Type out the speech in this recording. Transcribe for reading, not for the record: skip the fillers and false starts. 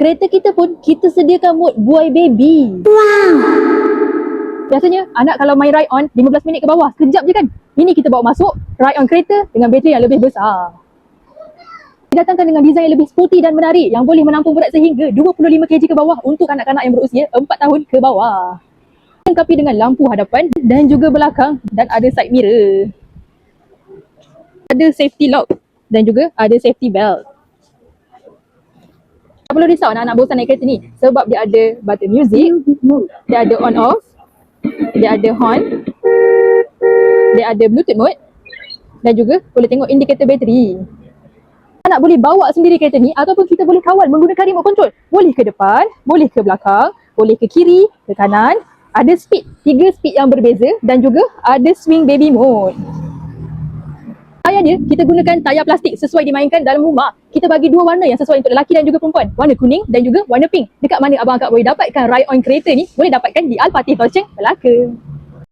Kereta kita pun kita sediakan mode buai baby. Wow. Biasanya anak kalau main ride on 15 minit ke bawah, sekejap je kan. Ini kita bawa masuk ride on kereta dengan bateri yang lebih besar. Didatangkan dengan desain yang lebih sporty dan menarik yang boleh menampung berat sehingga 25 kg ke bawah untuk kanak-kanak yang berusia 4 tahun ke bawah. Dilengkapi dengan lampu hadapan dan juga belakang dan ada side mirror. Ada safety lock dan juga ada safety belt. Tak perlu risau anak-anak bosan naik kereta ni sebab dia ada button music, dia ada on off, dia ada horn, dia ada bluetooth mode dan juga boleh tengok indikator bateri. Anak boleh bawa sendiri kereta ni ataupun kita boleh kawal menggunakan remote control. Boleh ke depan, boleh ke belakang, boleh ke kiri, ke kanan. Ada speed, 3 speed yang berbeza dan juga ada swing baby mode. Tayar dia, kita gunakan tayar plastik sesuai dimainkan dalam rumah. Kita bagi 2 warna yang sesuai untuk lelaki dan juga perempuan. Warna kuning dan juga warna pink. Dekat mana abang akak boleh dapatkan ride on kereta ni? Boleh dapatkan di Al-Fatih Taucheng, Melaka.